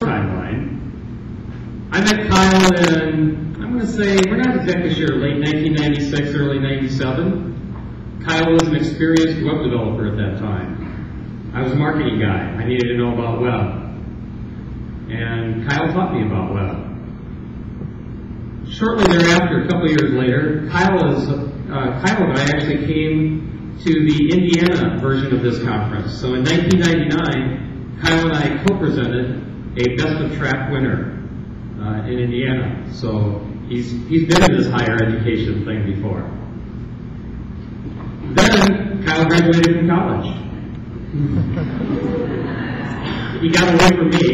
timeline. I met Kyle in, I'm going to say, we're not exactly sure, late 1996, early 97. Kyle was an experienced web developer at that time. I was a marketing guy. I needed to know about web. And Kyle taught me about web. Shortly thereafter, a couple of years later, Kyle and I actually came to the Indiana version of this conference. So in 1999, Kyle and I co-presented a Best of Track winner in Indiana. So he's been in this higher education thing before. Then Kyle graduated from college. He got away from me,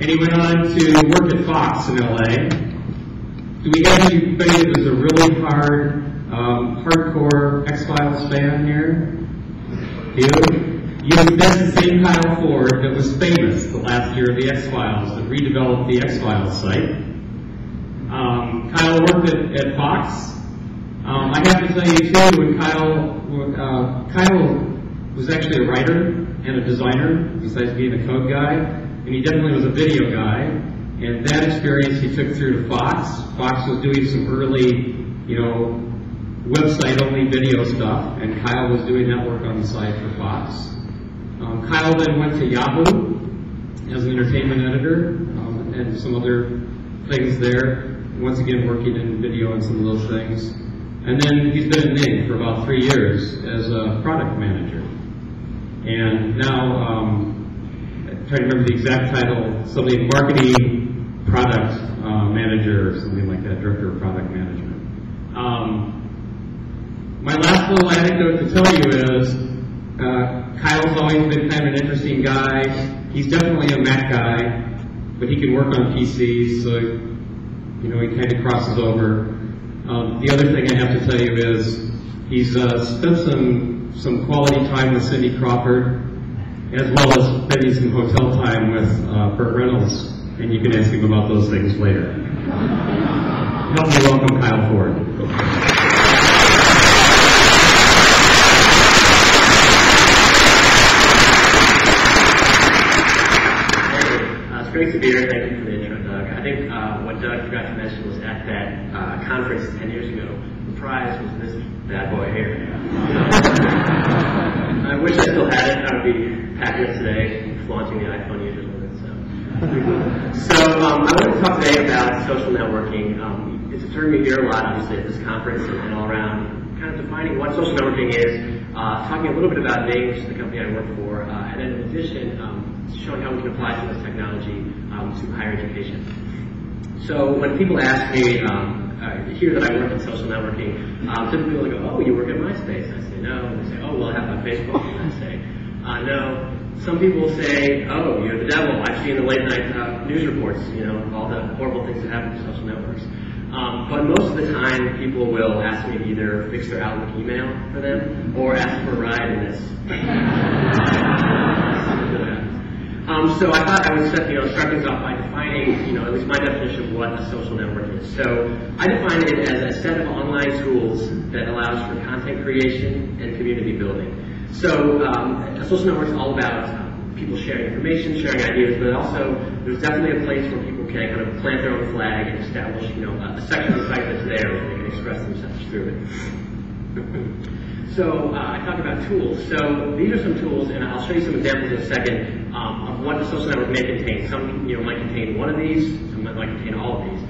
and he went on to work at Fox in LA. Do we have anybody that was a really hardcore X-Files fan here? That's the same Kyle Ford that was famous the last year of the X-Files, that redeveloped the X-Files site. Kyle worked at Fox. I have to tell you too, when Kyle was actually a writer and a designer, besides being a code guy, and he definitely was a video guy. And that experience he took through to Fox. Fox was doing some early, website-only video stuff, and Kyle was doing that work on the side for Fox. Kyle then went to Yahoo as an entertainment editor and some other things there. Once again, working in video and some of those things. And then he's been at Ning for about 3 years as a product manager. And now, I'm trying to remember the exact title, something marketing product manager or something like that, director of product management. My last little anecdote to tell you is Kyle's always been kind of an interesting guy. He's definitely a Mac guy, but he can work on PCs, so he kind of crosses over. The other thing I have to tell you is he's spent some quality time with Cindy Crawford, as well as spending some hotel time with Burt Reynolds, and you can ask him about those things later. Help me welcome Kyle Ford. It's great to be here. Thank you for the intro, Doug. I think what Doug forgot to mention was at that conference 10 years ago, the prize was this bad boy here. I wish I still had it. I would be packing it today, flaunting the iPhone users with it. So I wanted to talk today about social networking. It's a term you hear a lot, obviously, at this conference and all around, kind of defining what social networking is, talking a little bit about Ning, which is the company I work for, and then in addition, showing how we can apply some of this technology to higher education. So when people ask me, hear that I work in social networking, typically they'll go, oh, you work at MySpace? I say, no. And they say, oh, well, I have my Facebook. And I say, no. Some people say, oh, you're the devil. I've seen the late night news reports, all the horrible things that happen to social networks. But most of the time, people will ask me to either fix their Outlook email for them or ask for a ride in this. So I thought I would start things off by defining, at least my definition of what a social network is. So I define it as a set of online tools that allows for content creation and community building. So a social network is all about people sharing information, sharing ideas, but also there's definitely a place where people can kind of plant their own flag and establish, a section of the site that's there where they can express themselves through it. So I talk about tools. So these are some tools, and I'll show you some examples in a second of what the social network may contain. Some might contain one of these, some might contain all of these.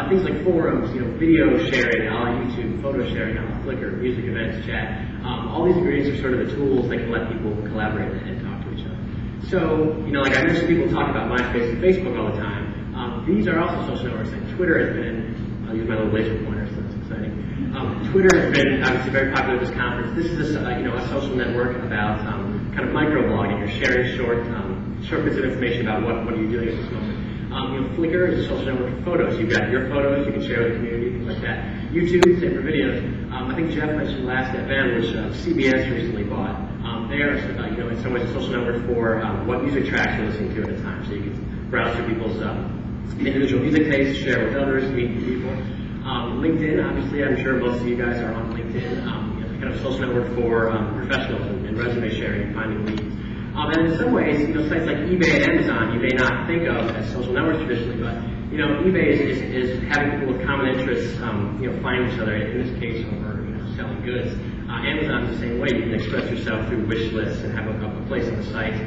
Things like forums, video sharing, a la YouTube, photo sharing, a la Flickr, music events, chat. All these ingredients are sort of the tools that can let people collaborate and talk to each other. So, I mentioned people talk about MySpace and Facebook all the time. These are also social networks. Like Twitter has been, I'll use my little laser pointer, so that's exciting. Twitter has been obviously very popular at this conference. This is a social network about kind of microblogging. You're sharing short bits of information about what are you doing at this moment. Flickr is a social network for photos. You've got your photos you can share with the community, things like that. YouTube, same for videos. I think Jeff mentioned last event, which CBS recently bought. They are, in some ways, a social network for what music tracks you're listening to at a time. So you can browse through people's individual music tastes, share with others, meet new people. LinkedIn, obviously, I'm sure most of you guys are on LinkedIn. Kind of a social network for professionals and resume sharing and finding leads. And in some ways, sites like eBay and Amazon, you may not think of as social networks traditionally, but eBay is having people with common interests, find each other. In this case, over selling goods. Amazon is the same way. You can express yourself through wish lists and have a place on the site,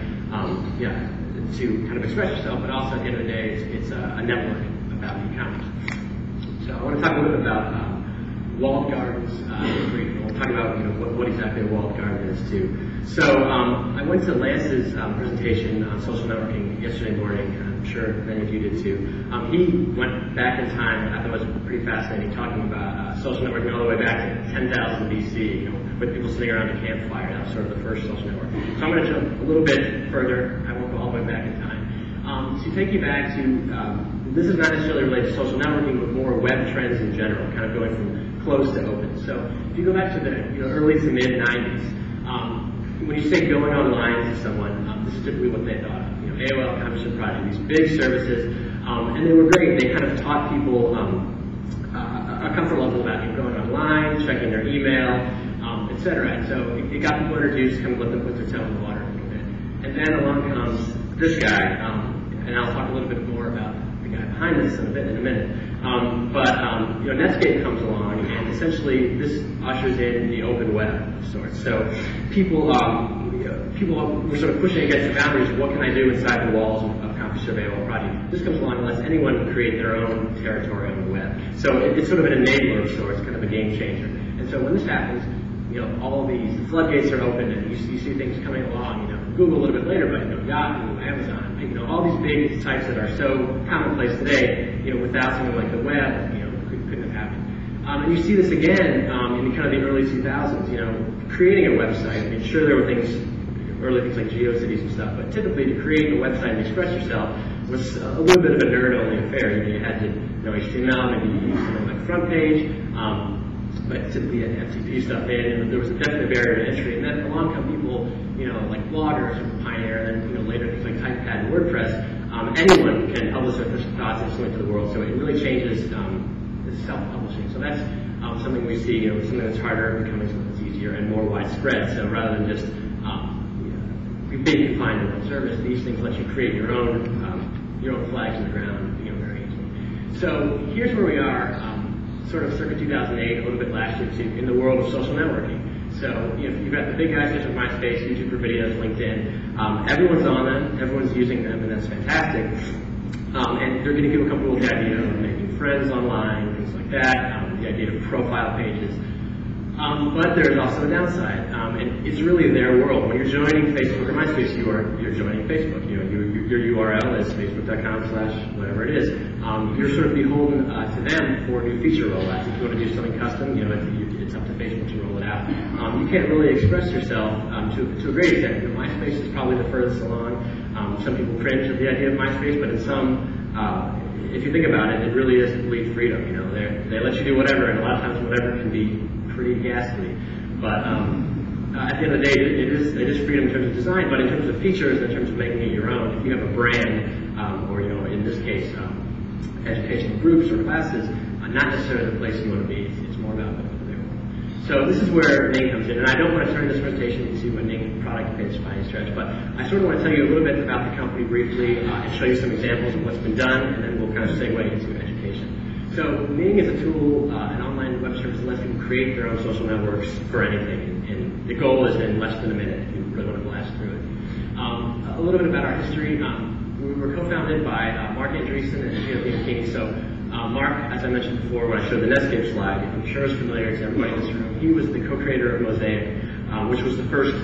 to kind of express yourself. But also, at the end of the day, it's a network about e-commerce. So I want to talk a little bit about walled gardens. We'll talk about what exactly a walled garden is too. So I went to Lance's presentation on social networking yesterday morning, and I'm sure many of you did too. He went back in time, and I thought it was pretty fascinating, talking about social networking all the way back to 10,000 BC, with people sitting around a campfire. That was sort of the first social network. So I'm going to jump a little bit further. I won't go all the way back in time. To take you back to, this is not necessarily related to social networking, but more web trends in general, kind of going from closed to open. So if you go back to the early to mid 90s, when you say going online to someone, this is typically what they thought of. AOL, Conversation Project, these big services, and they were great. They kind of taught people a comfort level about going online, checking their email, etc. And so it got people introduced, kind of let them put their toe in the water a little bit. And then along comes this guy, and I'll talk a little bit more about the guy behind this in a minute. Netscape comes along, and essentially this ushers in the open web of sorts. So people were sort of pushing against the boundaries of what can I do inside the walls of CompuServe AOL Project. This comes along and lets anyone create their own territory on the web. So it's sort of an enabler of sorts, kind of a game changer. And so when this happens, all these floodgates are open, and you see things coming along. Google a little bit later, but Yahoo, Amazon, all these big sites that are so commonplace today, without something like the web, couldn't have happened. And you see this again in kind of the early 2000s. Creating a website. Sure, there were early things like GeoCities and stuff, but typically to create a website and express yourself was a little bit of a nerd-only affair. You had to know HTML, maybe you used something like front page. But typically you had FTP stuff in, and there was a definite barrier to entry. And then along come people, like bloggers or Pioneer, and then later things like TypePad and WordPress. Anyone can publish their thoughts instantly to the world, so it really changes self-publishing. So that's something we see, something that's harder becoming something that's easier and more widespread. So rather than just being confined to one service, these things let you create your own flags in the ground, very easily. So here's where we are. Sort of circa 2008, a little bit last year too, in the world of social networking. So you've got the big guys such as MySpace, YouTube for videos, LinkedIn. Everyone's on them, everyone's using them, and that's fantastic. And they're getting people comfortable with the idea of making friends online, things like that, the idea of profile pages. But there's also a downside, and it's really their world. When you're joining Facebook or MySpace, you're joining Facebook. Your URL is facebook.com/whatever it is. You're sort of beholden to them for new feature rollouts. If you want to do something custom, it's up to Facebook to roll it out. You can't really express yourself to a great extent. MySpace is probably the furthest along. Some people cringe at the idea of MySpace, but in some, if you think about it, it really is complete freedom. They let you do whatever, and a lot of times whatever can be pretty ghastly. But at the end of the day, it is freedom in terms of design, but in terms of features, in terms of making it your own, if you have a brand, or in this case, educational groups or classes, not necessarily the place you want to be. It's more about the So this is where Ning comes in, and I don't want to turn this presentation into a Ning product pitch by any stretch, but I sort of want to tell you a little bit about the company briefly and show you some examples of what's been done, and then we'll kind of segue into education. So Ning is a tool, an online web service that lets people create their own social networks for anything, and the goal is in less than a minute. You really want to blast through it. A little bit about our history. We were co-founded by Mark Andreessen and Geoffrey King. So Mark, as I mentioned before when I showed the Netscape slide, I'm sure is familiar to everybody in this room. He was the co-creator of Mosaic, which was the first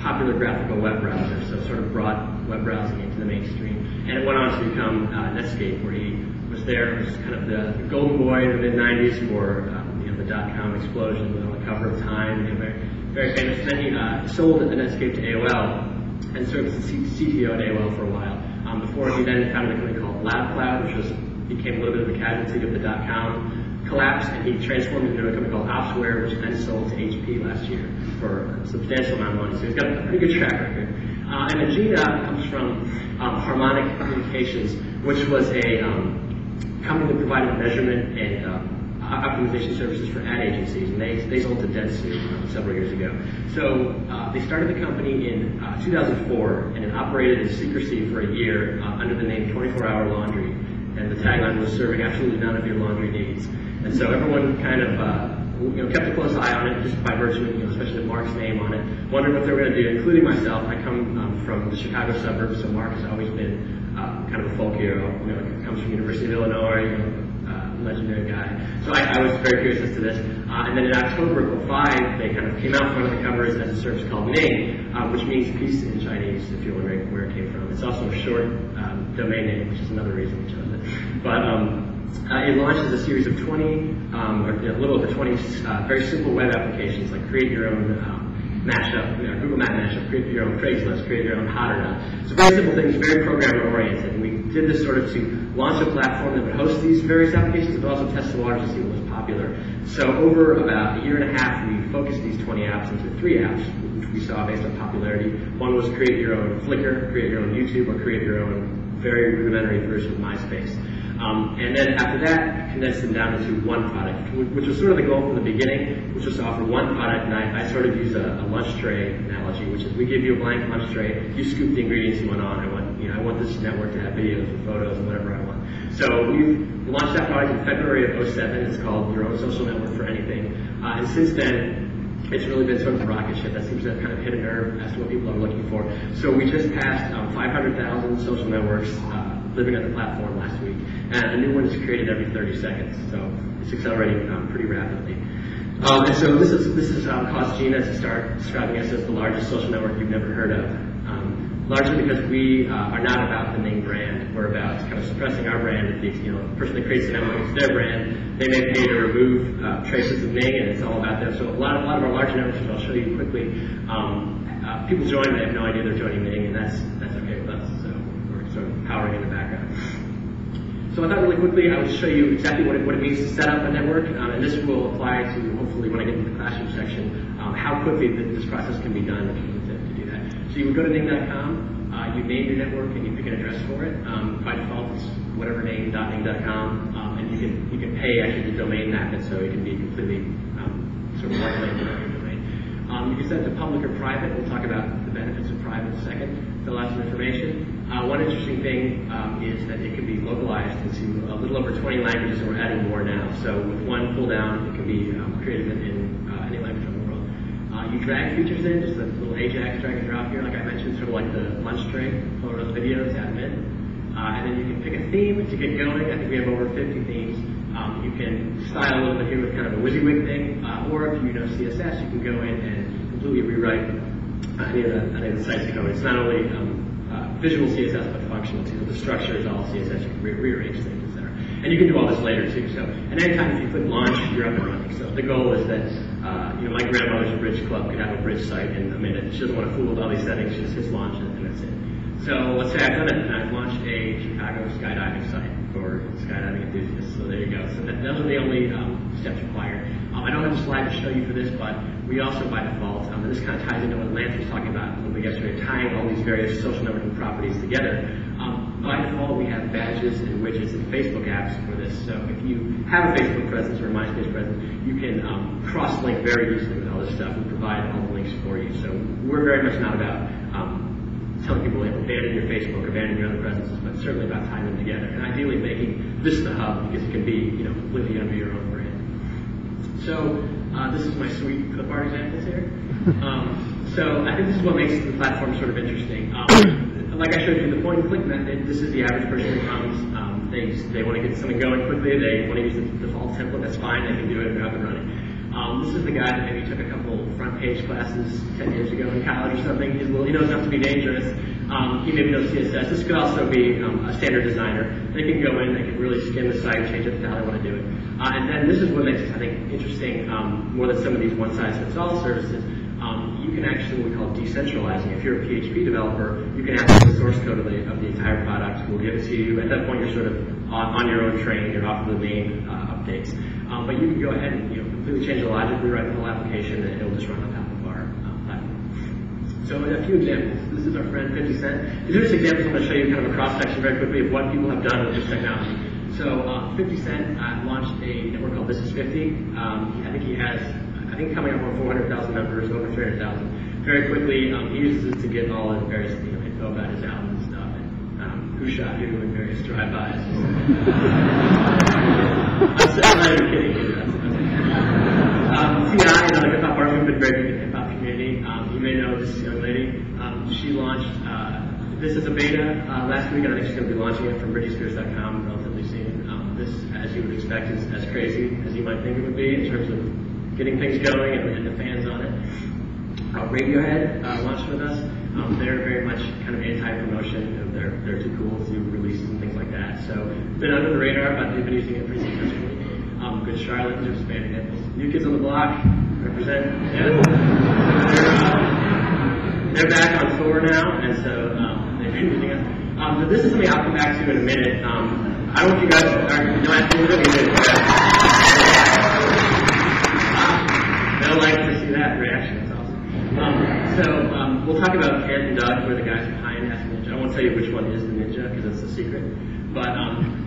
popular graphical web browser, so sort of brought web browsing into the mainstream. And it went on to become Netscape, where he was there. It was kind of the golden boy in the mid-90s for the .com explosion, on the cover of Time, very, very famous. And then he sold the Netscape to AOL and served as the CTO at AOL for a while. Before he then founded a company called LabCloud, which became a little bit of a casualty of the .com collapse, and he transformed into a company called Opsware, which then sold to HP last year for a substantial amount of money. So he's got a pretty good track record. And Agenda comes from Harmonic Communications, which was a company that provided measurement and optimization services for ad agencies, and they sold to Dentsu several years ago. So they started the company in 2004, and it operated in secrecy for a year under the name 24-Hour Laundry, and the tagline was serving absolutely none of your laundry needs. And so everyone kind of kept a close eye on it just by virtue of, especially with Mark's name on it, wondering what they were going to do, including myself. I come from the Chicago suburbs, so Mark has always been kind of a folk hero. Comes from University of Illinois, legendary guy. So I was very curious as to this. And then in October of 2005, they kind of came out from one of the covers as a service called Ning, which means peace in Chinese, if you're wondering where it came from. It's also a short domain name, which is another reason we chose it. But it launched as a series of 20, or a little over 20 very simple web applications, like create your own mashup, Google Map mashup, create your own Craigslist, create your own Hot or Not. So very simple things, very programmer oriented. And we did this sort of to launch a platform that would host these various applications, but also test the waters to see what was popular. So over about a year and a half, we focused these 20 apps into 3 apps, which we saw based on popularity. One was create your own Flickr, create your own YouTube, or create your own very rudimentary version of MySpace. And then after that, condensed them down into one product, which was sort of the goal from the beginning, which was to offer one product. And I sort of use a lunch tray analogy, which is we give you a blank lunch tray, you scoop the ingredients you want on. I want this network to have videos and photos and whatever I want. So we launched that product in February of 2007. It's called Your Own Social Network for Anything. And since then, it's really been sort of a rocket ship that seems to have kind of hit a nerve as to what people are looking for. So we just passed 500,000 social networks living on the platform last week, and a new one is created every 30 seconds. So it's accelerating pretty rapidly. And so this is caused Gina to start describing us as the largest social network you've never heard of. Largely because we are not about the Ning brand. We're about kind of suppressing our brand. The person that creates the network, it's their brand. They may pay to remove traces of Ning, and it's all about them. So a lot of our large networks, which I'll show you quickly, people join, they have no idea they're joining Ning, and that's okay with us. So we're sort of powering in the background. So I thought really quickly I would show you exactly what it means to set up a network, and this will apply to, hopefully, when I get into the classroom section, how quickly this process can be done to do that. So you would go to Ning.com, you name your network, and you pick an address for it. By default, it's whatever name.ning.com, and you can pay actually to domain map it, so it can be completely sort of white labeled on your domain. You can set it to public or private. We'll talk about the benefits of private in a second. Fill out some information. One interesting thing is that it can be localized into a little over 20 languages, and we're adding more now. So with one pull down, it can be created in any language in the world. You drag features in, just a little Ajax drag and drop here, like I mentioned, sort of like the lunch tray, photos, videos, add them in. And then you can pick a theme to get going. I think we have over 50 themes. You can style a little bit here with kind of a WYSIWYG thing, or if you know CSS, you can go in and completely rewrite any of the sites you go in. It's not only visual CSS, but functional too. The structure is all CSS. You can rearrange things, etc. And you can do all this later too. So, and anytime if you click launch, you're up and running. So the goal is that my grandmother's bridge club could have a bridge site in a minute. She doesn't want to fool with all these settings. She just hits launch and that's it. So let's say I've done it and I've launched a Chicago skydiving site for skydiving enthusiasts. So there you go. So those are the only steps required. I don't have a slide to show you for this, but we also by default, and this kind of ties into what Lance was talking about a little bit yesterday, tying all these various social networking properties together. By default, we have badges and widgets and Facebook apps for this. So if you have a Facebook presence or a MySpace presence, you can cross-link very easily with all this stuff. We provide all the links for you. So we're very much not about telling people, abandon your Facebook, abandon your other presences, but certainly about tying them together. And ideally making this the hub, because it can be completely under your own brand. So this is my sweet clip art examples here. So I think this is what makes the platform sort of interesting. Like I showed you, the point and click method, this is the average person who comes. They want to get something going quickly. They want to use the default template. That's fine. They can do it and they're up and running. This is the guy that maybe took a couple front page classes 10 years ago in college or something. He knows enough to be dangerous. He maybe knows CSS. This could also be a standard designer. They can go in, they can really skim the site, change it to how they want to do it. And then this is what makes it, I think, interesting more than some of these one-size-fits-all services. You can actually what we call decentralizing. If you're a PHP developer, you can access the source code of the entire product. We'll give it to you. At that point, you're sort of on your own train. You're off of the main updates. But you can go ahead and completely change the logic, rewrite the whole application, and it'll just run on top of our platform. So a few examples. This is our friend 50 Cent. These are just examples I'm going to show you kind of a cross-section very quickly of what people have done with this technology. So 50 Cent launched a network called This Is 50. I think he has, coming up on 400,000 members, over 300,000. Very quickly, he uses it to get all his various info about his album and stuff, and who shot who and various drive-bys. I'm not even kidding. T.I., another hip-hop artist, we've been very big in the hip-hop community. You may know this young lady. She launched this as a beta last week, and I think she's going to be launching it from BritneySpears.com relatively soon. This, as you would expect, is as crazy as you might think it would be in terms of getting things going and the fans on it. Radiohead launched with us. They're very much kind of anti-promotion. They're too cool to do releases and things like that. So been under the radar, but they've been using it pretty successfully. Good Charlotte, they're expanding it. New Kids on the Block, represent. Yeah. They're back on tour now, and so they've been using it. So this is something I'll come back to in a minute. I don't know if you guys are not doing it. They'll like to see that reaction. That's awesome. We'll talk about Kent and Doug, who are the guys behind Ask Ninja. I won't tell you which one is the Ninja because it's a secret. But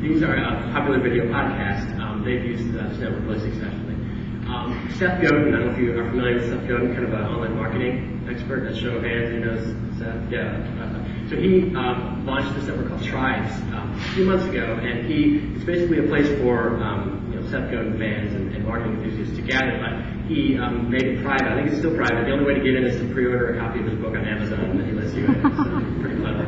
these are a popular video podcast. They've used this network really successfully. Seth Godin, I don't know if you are familiar with Seth Godin, kind of an online marketing expert. That show of hands, who knows Seth? Yeah. So he launched this network called Tribes a few months ago, and it's basically a place for Seth Godin fans and marketing enthusiasts to gather. But he made it private. I think it's still private. The only way to get in is to pre-order a copy of his book on Amazon, and he lets you in. So pretty clever.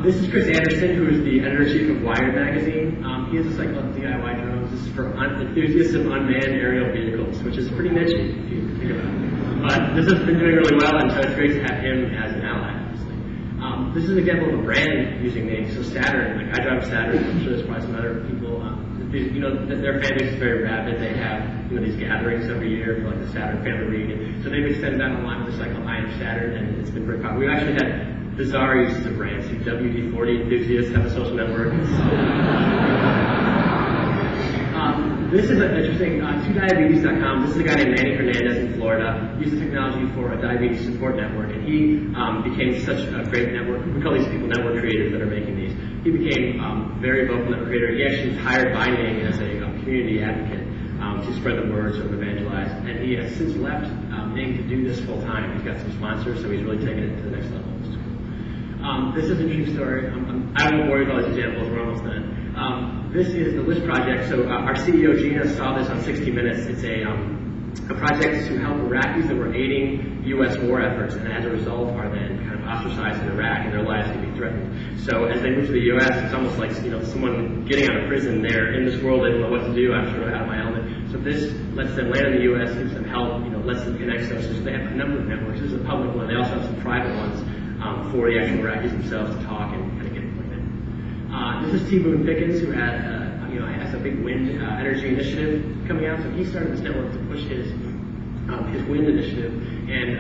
This is Chris Anderson, who is the editor-in-chief of Wired magazine. He has a site called DIY Drones. This is for enthusiasts of unmanned aerial vehicles, which is pretty niche if you think about it. But this has been doing really well, and so it's great to have him as an ally, obviously. This is an example of a brand using me. So Saturn, I drive Saturn. I'm sure there's probably some other people. Their fan base is very rabid. They have these gatherings every year for like the Saturn family reunion. So they've extended that online with a site called I Am Saturn, and it's been very popular. We've actually had bizarre uses of brands. WD-40 enthusiasts have a social network. This is interesting. ToDiabetes.com. This is a guy named Manny Hernandez in Florida. He uses technology for a diabetes support network, and he became such a great network. We call these people network creators that are making these. He became very vocal network creator. He actually was hired by Ning as a community advocate to spread the word, sort of evangelize. And he has since left Ning to do this full time. He's got some sponsors, so he's really taken it to the next level. This is an interesting story. I won't worry about these examples. We're almost done. This is the LIST project. So our CEO Gina saw this on 60 Minutes. It's a project to help Iraqis that were aiding U.S. war efforts, and as a result are then kind of ostracized in Iraq, and their lives can be threatened. So as they move to the U.S., it's almost like someone getting out of prison. They're in this world. They don't know what to do. I'm sort of out of my element. So this lets them land in the U.S., gives them help. Lets them connect services. So they have a number of networks. This is a public one. They also have some private ones. For the actual Iraqis themselves to talk and kind of get employment. This is T. Boone Pickens, who has a big wind energy initiative coming out. So he started this network to push his wind initiative, and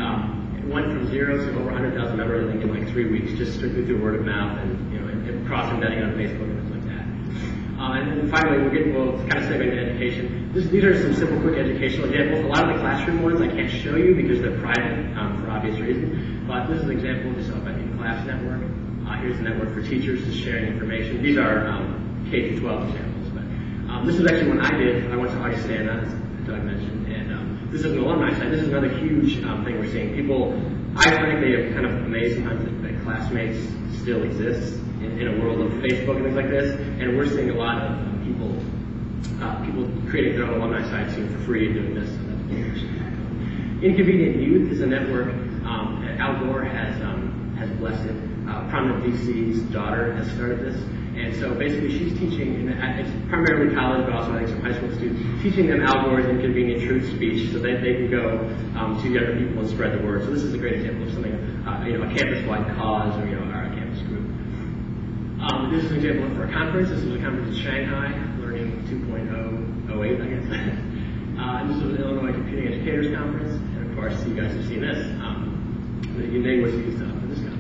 it went from 0 to over 100,000 members, I think, in like 3 weeks, just strictly through word of mouth and cross-embedding on Facebook and things like that. And then finally, we'll kind of segue into education. These are some simple, quick educational examples. A lot of the classroom ones I can't show you because they're private for obvious reasons. But this is an example of this up at In-Class Network. Here's a network for teachers just sharing information. These are K-12 examples. But this is actually one I did. I went to Augustana, as Doug mentioned. And this is an alumni site. This is another huge thing we're seeing. People, I frankly am kind of amazed sometimes that classmates still exist in a world of Facebook and things like this. And we're seeing a lot of people creating their own alumni sites for free doing this. So that's interesting. Inconvenient Youth is a network. Al Gore has blessed it. Prominent VC's daughter has started this. And so basically she's teaching, it's primarily college, but also I think some high school students, teaching them Al Gore's Inconvenient Truth speech so that they can go to younger people and spread the word. So this is a great example of something, a campus-wide cause or our campus group. This is an example for a conference. This is a conference in Shanghai, Learning 2.08, I guess. And this was an Illinois Computing Educators Conference. And of course, you guys have seen this. The name was used for this conference.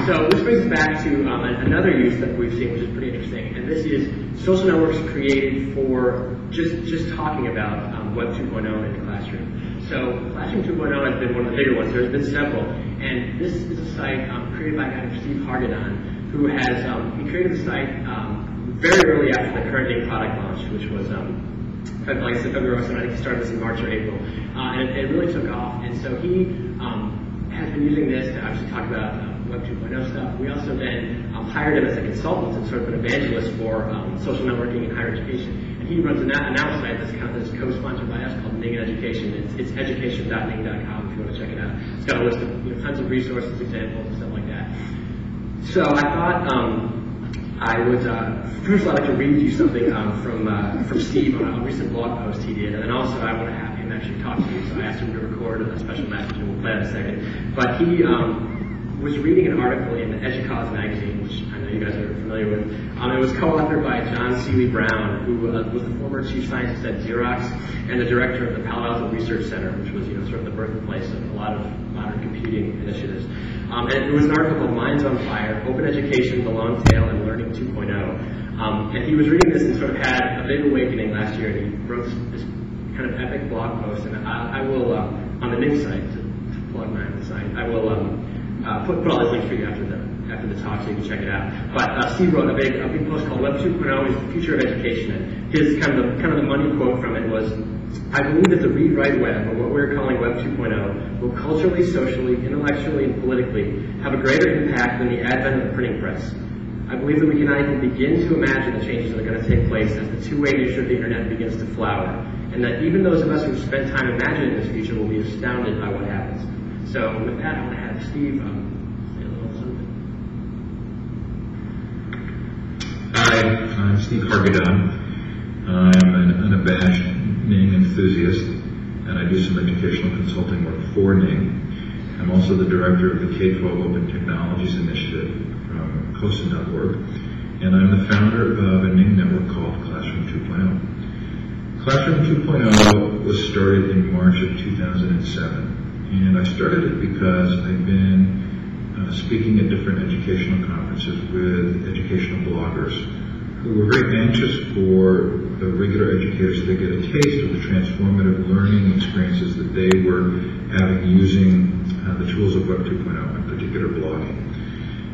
So this brings us back to another use that we've seen, which is pretty interesting. And this is social networks created for just talking about Web 2.0 in the classroom. So Classroom 2.0 has been one of the bigger ones. There's been several. And this is a site created by a guy named Steve Hargadon, who has he created a site very early after the current day product launch, which was like I said, February, so I think he started this in March or April, and it really took off. And so he has been using this to actually talk about Web 2.0 stuff. We also then hired him as a consultant and sort of an evangelist for social networking and higher education. And he runs a now site that's co-sponsored by us called Ning Education. It's education.ning.com if you want to check it out. It's got a list of tons of resources, examples, and stuff like that. So I thought I would first of all, I'd like to read you something from Steve on a recent blog post he did, and then also I want to have him actually talk to you. So I asked him to record a special message, and we'll play that in a second. But he was reading an article in the EDUCAUSE magazine, which I know you guys are familiar with. It was co-authored by John Seeley Brown, who was the former chief scientist at Xerox and the director of the Palo Alto Research Center, which was sort of the birthplace of a lot of modern computing initiatives. And it was an article called Minds on Fire, Open Education, the Long Tail, and Learning 2.0. And he was reading this and sort of had a big awakening last year, and he wrote this kind of epic blog post. And I will, on the Ning site, to plug my site, I will put all the links for you after the talk so you can check it out. But Steve wrote a big post called Web 2.0 is the future of education. And his kind of the money quote from it was, I believe that the read-write web, or what we're calling Web 2.0, will culturally, socially, intellectually, and politically have a greater impact than the advent of the printing press. I believe that we cannot even begin to imagine the changes that are going to take place as the two-way nature of the internet begins to flower, and that even those of us who spend time imagining this future will be astounded by what happens. So with that, I want to have Steve say a little something. Hi, I'm Steve Hargadon. I'm an unabashed Ning enthusiast, and I do some educational consulting work for Ning. I'm also the director of the K-12 Open Technologies Initiative from COSA.org, and I'm the founder of a Ning network called Classroom 2.0. Classroom 2.0 was started in March of 2007, and I started it because I've been speaking at different educational conferences with educational bloggers who were very anxious for the regular educators to get a taste of the transformative learning experiences that they were having using the tools of Web 2.0, in particular blogging.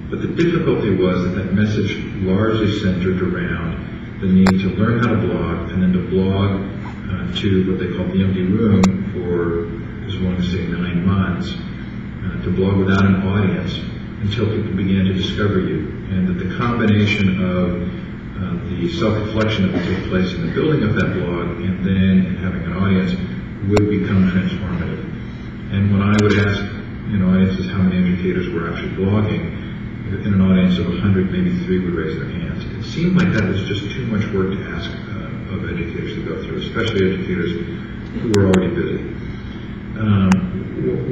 But the difficulty was that message largely centered around the need to learn how to blog and then to blog to what they call the empty room for as long as, say, 9 months, to blog without an audience until people began to discover you. And that the combination of the self-reflection that would take place in the building of that blog and then having an audience would become transformative. And when I would ask audiences how many educators were actually blogging, in an audience of 100, maybe 3 would raise their hands. It seemed like that was just too much work to ask of educators to go through, especially educators who were already busy.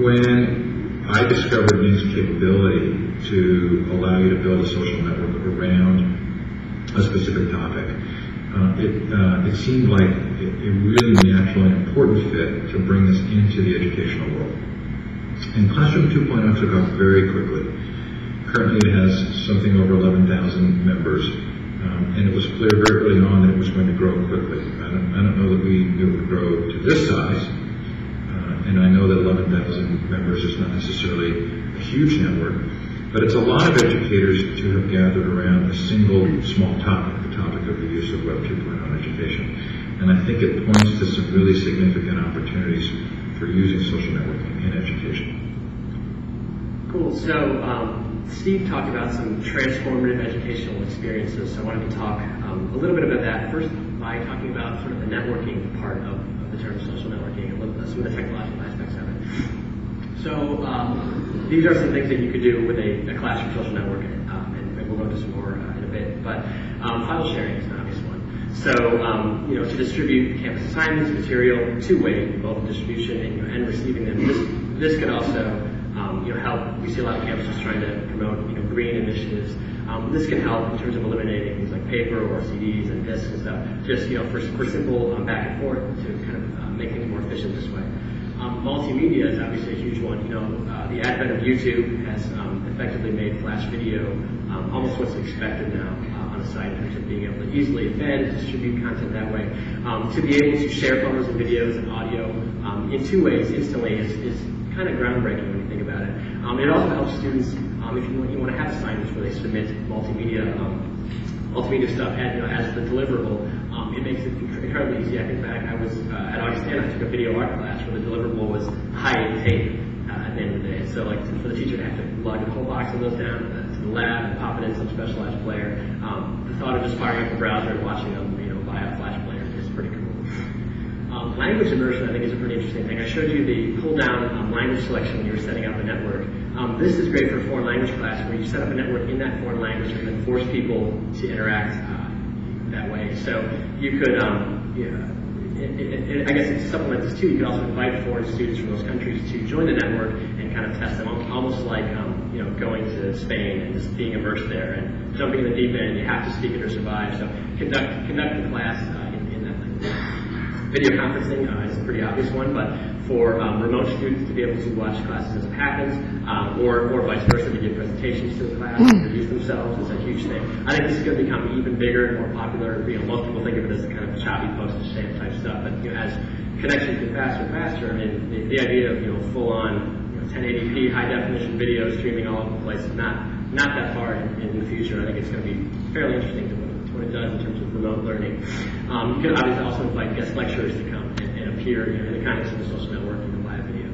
When I discovered Ning's capability to allow you to build a social network around a specific topic, it seemed like a really natural and important fit to bring this into the educational world. And Classroom 2.0 took off very quickly. Currently it has something over 11,000 members, and it was clear very early on that it was going to grow quickly. I don't know that we knew it would grow to this size, and I know that 11,000 members is not necessarily a huge network, but it's a lot of educators to have gathered around a single small topic, the topic of the use of Web 2.0 in education. And I think it points to some really significant opportunities for using social networking in education. Cool. So Steve talked about some transformative educational experiences, so I wanted to talk a little bit about that. First, by talking about sort of the networking part of the term social networking and some of the technological aspects of it. So these are some things that you could do with a classroom social network, and we'll go into some more in a bit. But file sharing is an obvious one. So to distribute campus assignments, material, two-way, both distribution and receiving them. This could also help. We see a lot of campuses trying to promote green initiatives. This can help in terms of eliminating things like paper or CDs and discs and stuff. Just for simple back and forth to kind of make things more efficient this way. Multimedia is obviously a huge one. The advent of YouTube has effectively made Flash video almost what's expected now on a site in terms of being able to easily embed, distribute content that way. To be able to share photos and videos and audio in 2 ways instantly is kind of groundbreaking when you think about it. It also helps students if you want to have assignments where they submit multimedia multimedia stuff as the deliverable, it makes it incredibly easy. I think back, I was at Augustana, I took a video art class where the deliverable was high tape at the end of the day. So like for the teacher to have to lug a whole box of those down to the lab and pop it in some specialized player, the thought of just firing up the browser and watching them via a flash player is pretty cool. Language immersion, I think, is a pretty interesting thing. I showed you the pull-down language selection when you were setting up a network. This is great for a foreign language class where you set up a network in that foreign language and then force people to interact that way. So you could, I guess it's something like this too. You could also invite foreign students from those countries to join the network and kind of test them, almost like going to Spain and just being immersed there and jumping in the deep end. You have to speak it or survive. So conduct the class in that language. Video conferencing is a pretty obvious one, but for remote students to be able to watch classes as it happens, or vice versa, to give presentations to the class and introduce themselves is a huge thing. I think this is going to become even bigger and more popular. Most people think of it as kind of choppy postage stamp type stuff, but as connections get faster and faster, I mean, the idea of full-on 1080p high definition video streaming all over the place is not that far in the future. I think it's going to be fairly interesting to what it does in terms of remote learning. You can obviously also invite guest lecturers to come and appear in the context of a social networking and live video.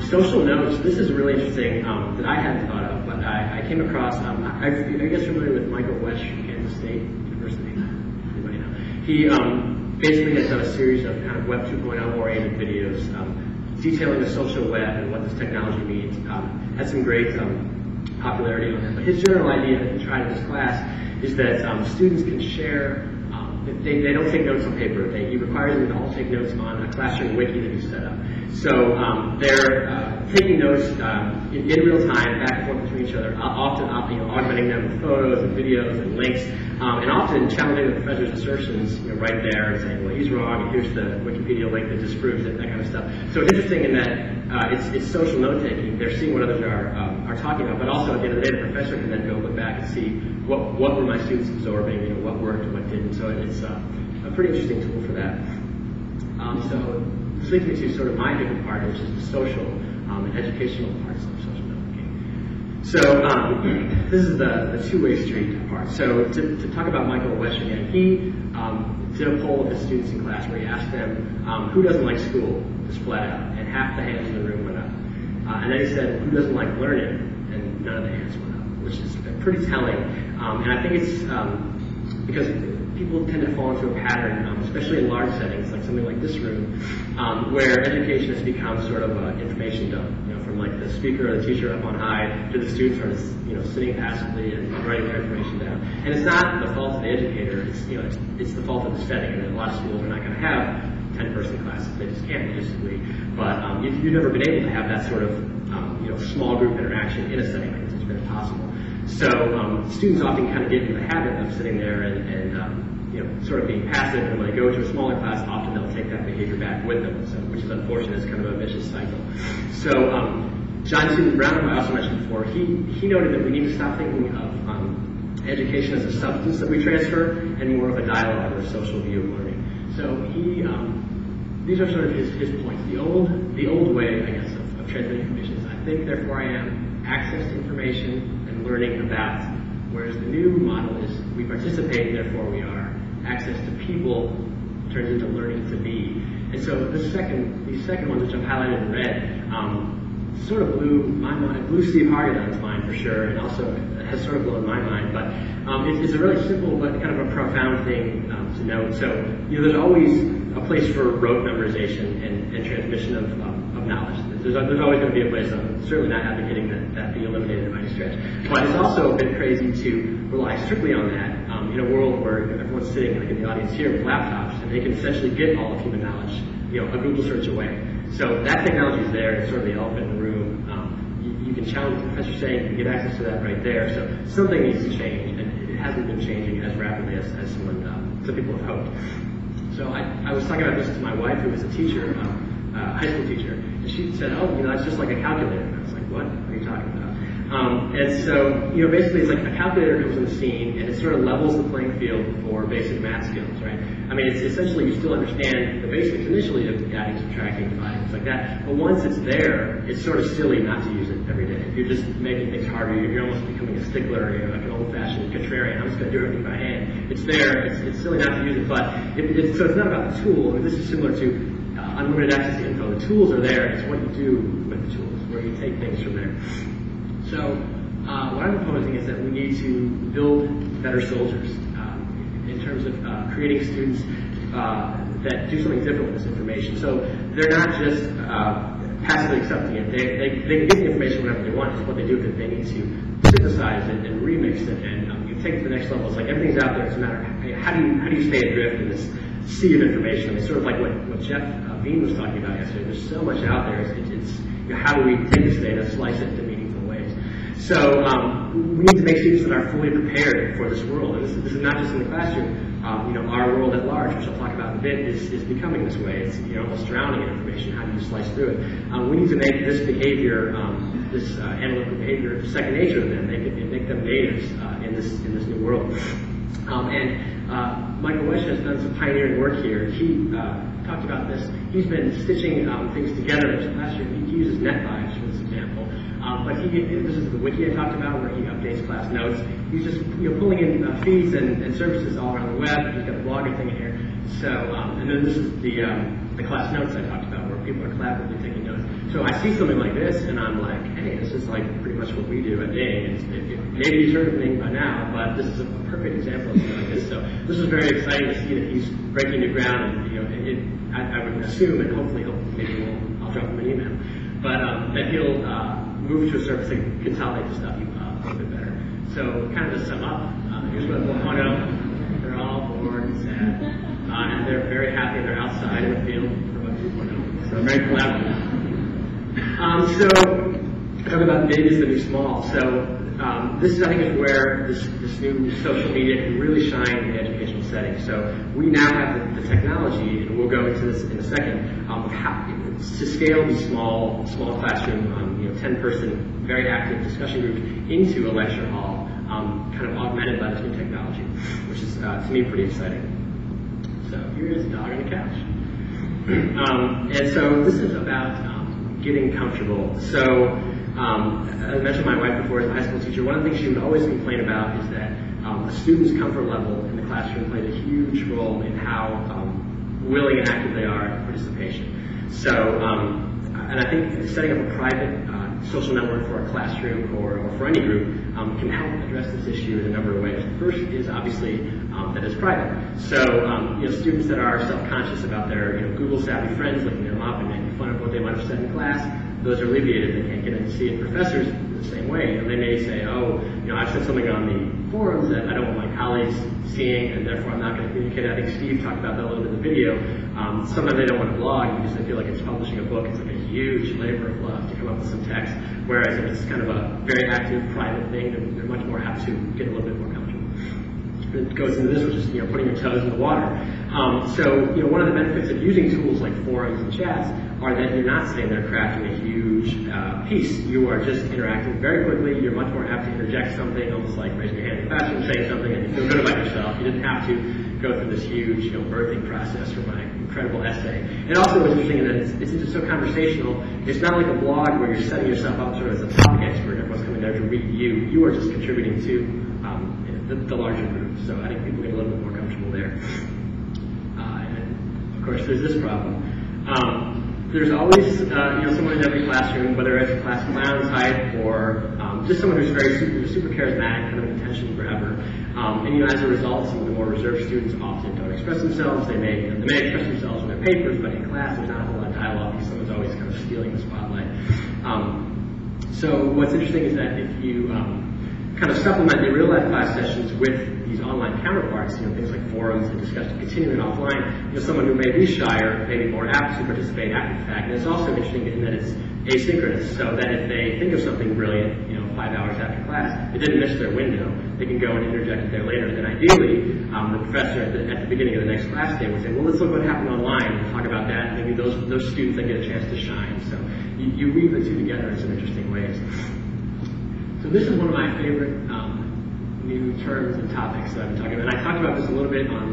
Social notes, this is really interesting that I hadn't thought of, but I came across, are you guys familiar with Michael Wesch from Kansas State University? Anybody know? He basically has done a series of kind of Web 2.0 oriented videos detailing the social web and what this technology means. Had some great popularity on it, but his general idea that he tried in this class is that students can share, they don't take notes on paper. He requires them to all take notes on a classroom wiki that he's set up. So they're taking notes in real time, back and forth between each other, often augmenting them with photos and videos and links, and often challenging the professor's assertions right there and saying, well, he's wrong, and here's the Wikipedia link that disproves it, that kind of stuff. So it's interesting in that it's social note-taking. They're seeing what others are talking about, but also at the end of the day, the professor can then go look back and see what were my students absorbing, what worked and what didn't. So it's a pretty interesting tool for that. So this leads me to sort of my favorite part, which is the social and educational parts of social networking. So this is the two-way street part. So to talk about Michael Wesch again, he did a poll of his students in class where he asked them who doesn't like school, just flat out, and half the hands in the room went up. And then he said, who doesn't like learning? And none of the hands went up, which is pretty telling. And I think it's because people tend to fall into a pattern, especially in large settings, like something like this room, where education has become sort of an information dump. From like the speaker or the teacher up on high to the students who are sitting passively and writing their information down. And it's not the fault of the educator. It's the fault of the setting. And a lot of schools are not going to have 10-person classes. They just can't logistically. But you've never been able to have that sort of small group interaction in a setting like this. It's been impossible. So students often kind of get into the habit of sitting there and sort of being passive, and when they go to a smaller class, often they'll take that behavior back with them, which is unfortunate. It's kind of a vicious cycle. So John Stevens Brown, who I also mentioned before, he noted that we need to stop thinking of education as a substance that we transfer and more of a dialogue or a social view of learning. So these are sort of his points. The old way, I guess, of transmitting information is I think, therefore I am, access to information and learning about. Whereas the new model is we participate, therefore we are. Access to people turns into learning to be. And so these second ones, which I've highlighted in red, sort of blew my mind, blew Steve Hagedorn's mind for sure, and also has sort of blown my mind. But it's a really simple but kind of a profound thing to note. So there's always a place for rote memorization and transmission of knowledge. There's always going to be a place. I'm certainly not advocating that be eliminated by any stretch. But it's also a bit crazy to rely strictly on that in a world where everyone's sitting like in the audience here with laptops, and they can essentially get all of human knowledge, a Google search away. So that technology is there. It's sort of the elephant in the room. You can challenge the professor saying you can get access to that right there. So something needs to change, and it hasn't been changing as rapidly as some people have hoped. So I was talking about this to my wife, who was a teacher, high school teacher, and she said, "Oh, that's just like a calculator." And I was like, "What are you talking about?" And so, basically it's like a calculator comes on the scene and it sort of levels the playing field for basic math skills, right? I mean, it's essentially you still understand the basics initially of adding, subtracting, dividing, things like that. But once it's there, it's sort of silly not to use it every day. You're just making things harder. You're almost becoming a stickler, like an old-fashioned contrarian. I'm just going to do everything by hand. It's there. It's silly not to use it. But so it's not about the tool. I mean, this is similar to unlimited access to info. The tools are there. It's what you do with the tools, where you take things from there. So what I'm proposing is that we need to build better soldiers in terms of creating students that do something different with this information. So they're not just passively accepting it. They can get the information whenever they want. It's what they do because they need to synthesize it and remix it and you take it to the next level. It's like everything's out there. It's a matter of how do you stay adrift in this sea of information. I mean, sort of like what Jeff Bean was talking about yesterday. There's so much out there. How do we take this data, slice it into meaningful ways? So we need to make students that are fully prepared for this world. And this is not just in the classroom. Our world at large, which I'll talk about in a bit, is becoming this way. It's almost drowning in information. How do you slice through it? We need to make this behavior, this analytical behavior, second nature to them. Make them natives in this new world. Michael Wesch has done some pioneering work here. He talked about this. He's been stitching things together in his classroom. He uses NetVibes for this example. But this is the wiki I talked about where he updates class notes. He's just pulling in feeds and services all around the web. He's got a blogger thing in here. So and then this is the class notes I talked about where people are collaboratively taking notes. So I see something like this and I'm like, hey, this is like pretty much what we do at Bing. Maybe you've heard of Bing by now, but this is a perfect example of something like this. So this is very exciting to see that he's breaking new ground. And I would assume and hopefully I'll drop him an email, but that he'll move to a service that can consolidate the stuff a little bit better. So kind of to sum up, here's what 1.0, they're all bored and sad, and they're very happy they're outside in the field for what 2.0. So very collaborative. So talk about big is the new small. So this I think is where this new social media can really shine in the educational setting. So we now have the technology, and we'll go into this in a second, of how to scale these small classroom, 10-person, very active discussion group into a lecture hall, kind of augmented by this new technology, which is to me pretty exciting. So here is a dog on the couch, and so this is about getting comfortable. So I mentioned my wife before as a high school teacher. One of the things she would always complain about is that a student's comfort level in the classroom played a huge role in how willing and active they are in participation. So, and I think setting up a private social network for a classroom or for any group can help address this issue in a number of ways. The first is obviously that it's private. So, students that are self-conscious about their Google savvy friends looking them up and making fun of what they might have said in class, those are alleviated. They can't get in to see it. Professors the same way. They may say, oh, I've said something on the forums that I don't want my colleagues seeing, and therefore I'm not going to communicate. I think Steve talked about that a little bit in the video. Sometimes they don't want to blog because they feel like it's publishing a book. It's like a huge labor of love to come up with some text. Whereas if it's kind of a very active, private thing, they're much more apt to get a little bit more comfortable. It goes into this, which is putting your toes in the water. So one of the benefits of using tools like forums and chats are that you're not sitting there crafting a huge piece. You are just interacting very quickly. You're much more apt to interject something, almost like raising your hand in the classroom, saying something, and you feel good about yourself. You didn't have to go through this huge birthing process for my incredible essay. And also what's interesting is that it's just so conversational. It's not like a blog where you're setting yourself up sort of as a topic expert. Everyone's coming there to read you. You are just contributing to the larger group. So I think people get a little bit more comfortable there. And of course, there's this problem. There's always someone in every classroom, whether it's a class clown type or just someone who's super charismatic, kind of an attention grabber. And as a result, some of the more reserved students often don't express themselves. They may express themselves in their papers, but in class there's not a whole lot of dialogue because someone's always kind of stealing the spotlight. So what's interesting is that if you kind of supplement your real life class sessions with these online counterparts, things like forums and discussion continuing offline, someone who may be shyer may be more apt to participate after the fact. And it's also interesting in that it's asynchronous, so that if they think of something brilliant, 5 hours after class, it didn't miss their window. They can go and interject it there later. And then ideally, the professor at the beginning of the next class day would say, well, let's look what happened online and talk about that. Maybe those students that get a chance to shine. So you weave the two together in some interesting ways. So this is one of my favorite new terms and topics that I've been talking about. And I talked about this a little bit on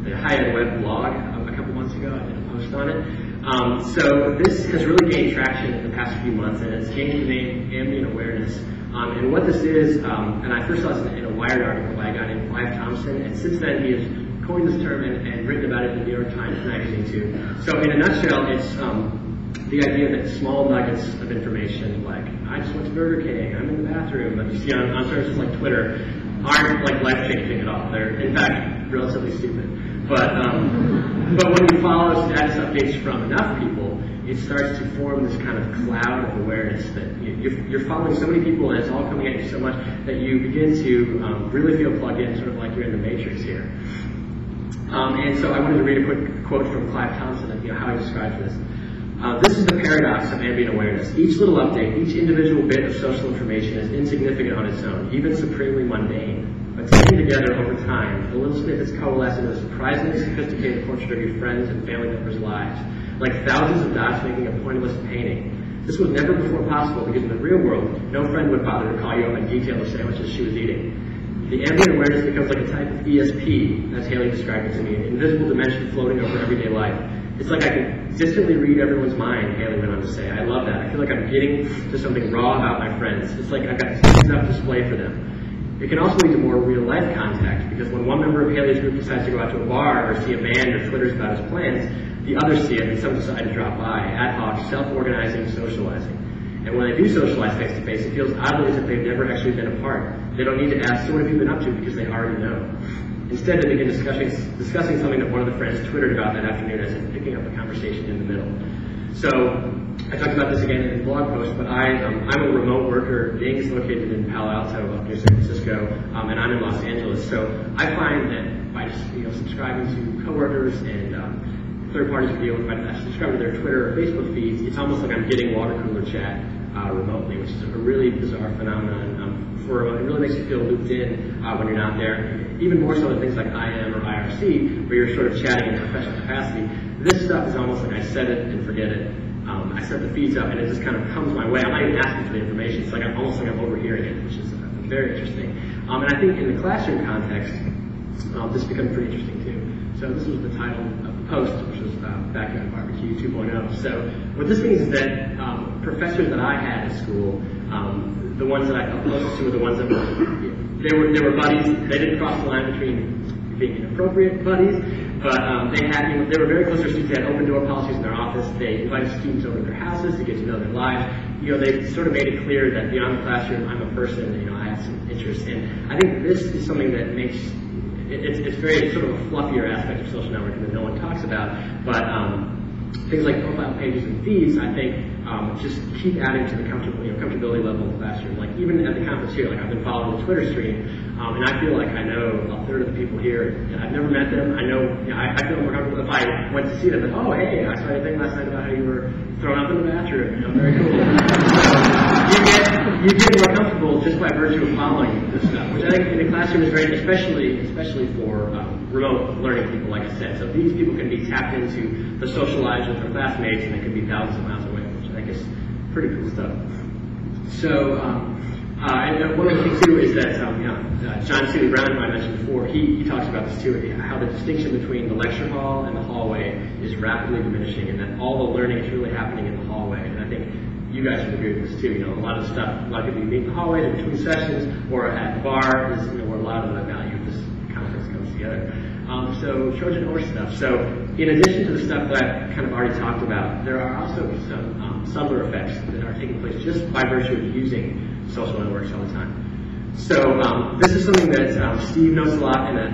the HighEdWeb blog a couple months ago. I did a post on it. So this has really gained traction in the past few months, and it's gained the name ambient awareness. And what this is, and I first saw this in a Wired article by a guy named Clive Thompson, and since then he has coined this term and written about it in the New York Times magazine too. So in a nutshell, it's the idea that small nuggets of information, like I just went to Burger King, I'm in the bathroom, that you see on services like Twitter, aren't like life-changing at all. They're in fact relatively stupid. But when you follow status updates from enough people, it starts to form this kind of cloud of awareness that you're following so many people, and it's all coming at you so much that you begin to really feel plugged in, sort of like you're in the Matrix here. And so I wanted to read a quick quote from Clive Thompson, how he describes this. This is the paradox of ambient awareness. Each little update, each individual bit of social information is insignificant on its own, even supremely mundane. But taken together over time, the little snippets coalesce into a surprisingly sophisticated portrait of your friends and family members' lives, like thousands of dots making a pointless painting. This was never before possible because in the real world, no friend would bother to call you up and detail the sandwiches she was eating. The ambient awareness becomes like a type of ESP, as Haley described it to me, an invisible dimension floating over everyday life. It's like I can distantly read everyone's mind, Haley went on to say. I love that. I feel like I'm getting to something raw about my friends. It's like I've got enough display for them. It can also lead to more real-life contact, because when one member of Haley's group decides to go out to a bar or see a band or Twitters about his plans, the others see it and some decide to drop by, ad hoc, self-organizing, socializing. And when they do socialize face-to-face, it feels oddly as if they've never actually been apart. They don't need to ask, so what have you been up to, because they already know. Instead, they begin discussing something that one of the friends Twittered about that afternoon as if picking up a conversation in the middle. So, I talked about this again in the blog post, but I'm a remote worker. Bing is located in Palo Alto up near San Francisco, and I'm in Los Angeles. So I find that by just subscribing to coworkers and third parties we deal with, if I subscribe to their Twitter or Facebook feeds, it's almost like I'm getting water cooler chat remotely, which is a really bizarre phenomenon. It really makes you feel looped in when you're not there. Even more so than things like IM or IRC, where you're sort of chatting in a professional capacity. This stuff is almost like I set it and forget it. I set the feeds up and it just kind of comes my way. I'm not even asking for the information. It's like almost like I'm overhearing it, which is very interesting. And I think in the classroom context, this becomes pretty interesting too. So this was the title of the post, which was Backyard Barbecue 2.0. So what this means is that professors that I had at school, the ones that I felt closest to were the ones that were, they were buddies. They didn't cross the line between being inappropriate buddies, but they were very close to their students. They had open door policies in their office. They invited students over to their houses to get to know their lives. They sort of made it clear that beyond the classroom, I'm a person. I have some interest in. I think this is something that makes it's very sort of a fluffier aspect of social networking that no one talks about. But things like profile pages and feeds, I think, just keep adding to the comfortability level of the classroom. Like even at the conference here, I've been following the Twitter stream, and I feel like I know a third of the people here. I've never met them. I know, I feel more comfortable if I went to see them. Like, oh, hey, I saw your thing last night about how you were thrown up in the bathroom. Very cool. You get more comfortable just by virtue of following this stuff, which I think in the classroom is great, especially for remote learning people, like I said. So these people can be tapped into the social lives of their classmates, and they can be thousands of miles away, which I think is pretty cool stuff. So, and one of the things too is that John Seeley Brown, who I mentioned before, he talks about this too, how the distinction between the lecture hall and the hallway is rapidly diminishing, and that all the learning is really happening in the hallway. And I think you guys would agree with this too. A lot of people meet in the hallway in between sessions or at the bar is where a lot of the value of this conference comes together. So Trojan horse stuff. So in addition to the stuff that I've kind of already talked about, there are also some subtler effects that are taking place just by virtue of using social networks all the time. So this is something that Steve knows a lot and that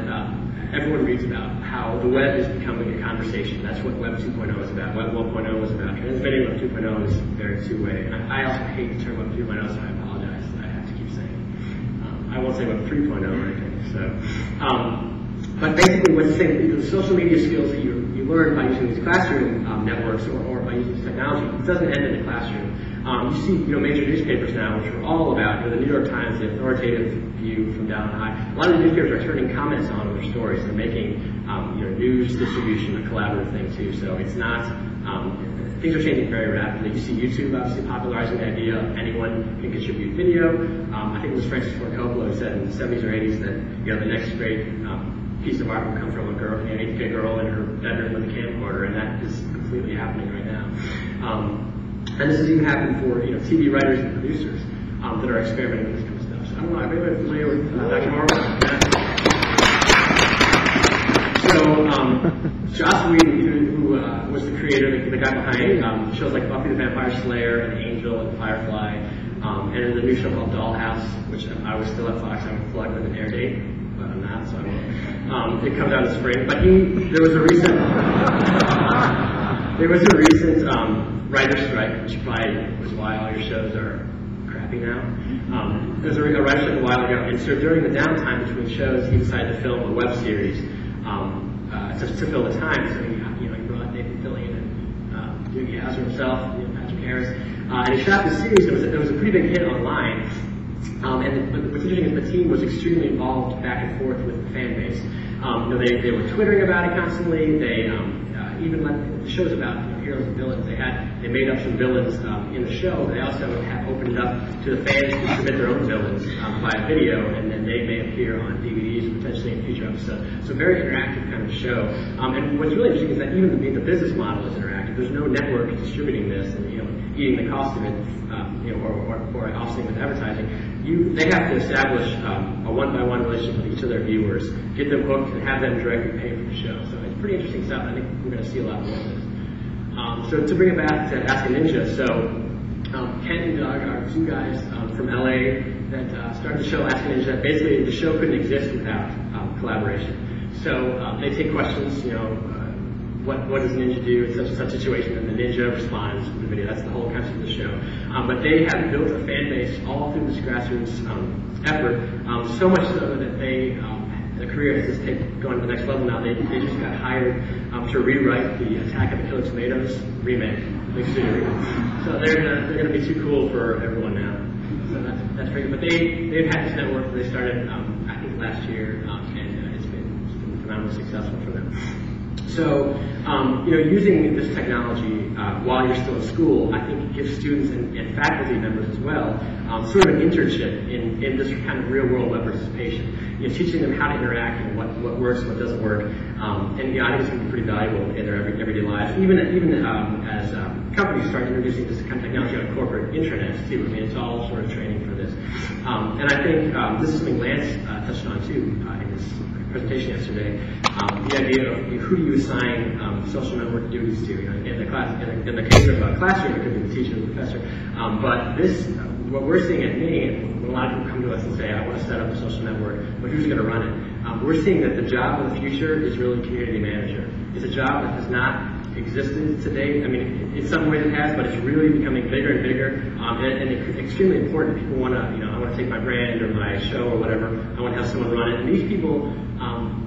everyone reads about, how the web is becoming a conversation. That's what Web 2.0 is about. Web 1.0 was about transmitting. Web 2.0 is very two-way. I also hate the term Web 2.0, so I apologize. I have to keep saying it. I won't say Web 3.0 or anything. So. But basically, what's saying, the social media skills that you learn by using these classroom networks or by using this technology, it doesn't end in the classroom. You see, major newspapers now, which are all about, the New York Times, the authoritative view from down high. A lot of the newspapers are turning comments on their stories and making, news distribution a collaborative thing too. So it's not Things are changing very rapidly. You see YouTube obviously popularizing the idea of anyone can contribute video. I think it was Francis Ford Coppola who said in the 70s or 80s that the next great piece of art will come from a girl, an 8K girl in her bedroom with a camcorder, and that is completely happening right now. And this has even happened for TV writers and producers that are experimenting with this kind of stuff. So I don't know, everybody familiar with Dr. Marvel? So Joss Whedon, who was the creator, the guy behind shows like Buffy the Vampire Slayer and Angel and Firefly, and in the new show called Dollhouse, which I was still at Fox, I'm plugged with an air date, but I'm not, so I won't. It comes out in spring. But there was a recent writer's strike, which was why all your shows are crappy now. There was a writer's strike a while ago, and so during the downtime between shows, he decided to film a web series to fill the time. So he brought Nathan Fillion and Doogie Howser himself, Patrick Harris, and he shot this series. It was a pretty big hit online. But what's interesting is the team was extremely involved back and forth with the fan base. They were twittering about it constantly. They even let the show's about heroes and villains. They made up some villains in the show. They also have opened it up to the fans to submit their own villains via video, and then they may appear on DVDs potentially in future episodes. So very interactive kind of show. And what's really interesting is that even the business model is interactive. There's no network distributing this and eating the cost of it, or offsetting with advertising. They have to establish a one-by-one relationship with each of their viewers, get them hooked, and have them directly pay for the show. So it's pretty interesting stuff. I think we're going to see a lot more of this. So to bring it back to Ask a Ninja, so Kent and Doug are two guys from LA that started the show Ask a Ninja. Basically, the show couldn't exist without collaboration. So they take questions, what does Ninja do in such and such situation, and the Ninja responds with the video. That's the whole concept of the show. But they have built a fan base all through this grassroots effort, so much so that the career has just gone to the next level now. They just got hired to rewrite the Attack of the Killer Tomatoes remake, big studio remake. So they're gonna be too cool for everyone now. So that's pretty good. But they've had this network that they started I think last year, and it's been phenomenally successful for them. So, using this technology while you're still in school, I think it gives students and faculty members as well sort of an internship in this kind of real-world web participation. Teaching them how to interact and what works and what doesn't work. And I think it's going to be pretty valuable in their everyday lives, even as companies start introducing this kind of technology on corporate intranets too. I mean, it's all sort of training for this. And I think this is something Lance touched on too in his presentation yesterday. The idea of who do you assign social network duties to? In the case of a classroom, it could be the teacher or the professor. But what we're seeing at Maine, when a lot of people come to us and say, I want to set up a social network, but who's going to run it? We're seeing that the job of the future is really community manager. It's a job that has not existed to date. I mean, in some ways it has, but it's really becoming bigger and bigger, and it's extremely important. People want to, I want to take my brand or my show or whatever, I want to have someone run it, and these people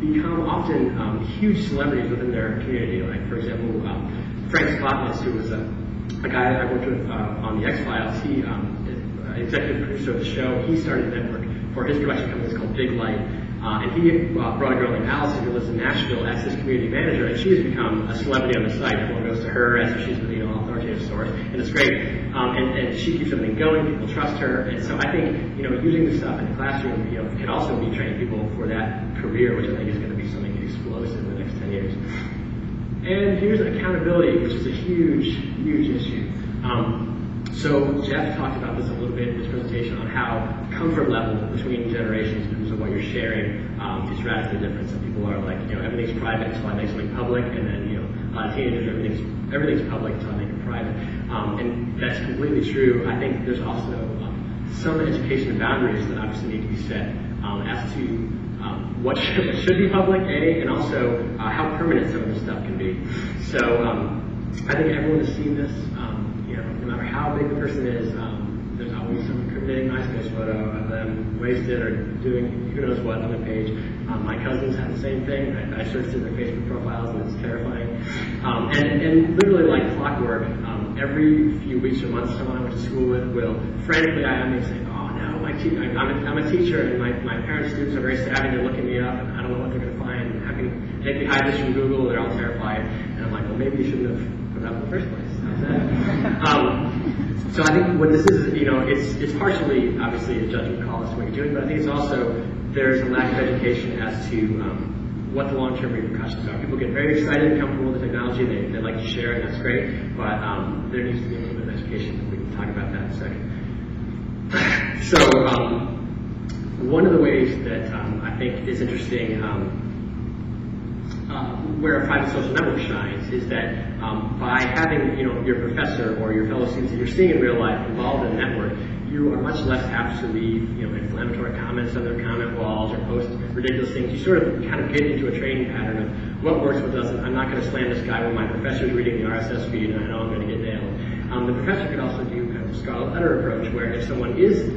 become often huge celebrities within their community. Like, for example, Frank Spotness, who was a guy that I worked with on the X-Files, he executive producer of the show. He started a network for his production company. It's called Big Light. And he brought a girl named Allison who lives in Nashville as his community manager, and she has become a celebrity on the site. Everyone goes to her as if she's an authoritative source, and it's great. And she keeps everything going. People trust her, and so I think using this stuff in the classroom can also be training people for that career, which I think is going to be something explosive in the next 10 years. And here's accountability, which is a huge, huge issue. So Jeff talked about this a little bit in his presentation on how comfort level between generations in terms of what you're sharing is radically different. Some people are like, everything's private until I make something public, and then a lot of teenagers, everything's public until I make it private. And that's completely true. I think there's also some education boundaries that obviously need to be set as to what should be public, and also how permanent some of this stuff can be. So I think everyone has seen this. No matter how big the person is, there's always some incriminating MySpace photo of them wasted or doing who knows what on their page. My cousins have the same thing. I searched through their Facebook profiles, and it's terrifying. And literally like clockwork, every few weeks or months, someone I went to school with will frantically IM me and say, "Oh no, I'm a teacher, and my parents' students are very savvy. They're looking me up, and I don't know what they're going to find. How can they hide this from Google? They're all terrified." And I'm like, well, maybe you shouldn't have put up in the first place. So I think what this is, it's partially, obviously, a judgment call as to what you're doing, but I think it's also, there's a lack of education as to what the long-term repercussions are. People get very excited and comfortable with the technology, they like to share it, and that's great, but there needs to be a little bit of education, and we can talk about that in a second. So, one of the ways that I think is interesting, where a private social network shines, is that by having your professor or your fellow students that you're seeing in real life involved in a network, you are much less apt to leave inflammatory comments on their comment walls or post ridiculous things. You sort of kind of get into a training pattern of what works, what doesn't. I'm not going to slam this guy when my professor is reading the RSS feed and I know I'm going to get nailed. The professor could also do kind of a scarlet letter approach, where if someone is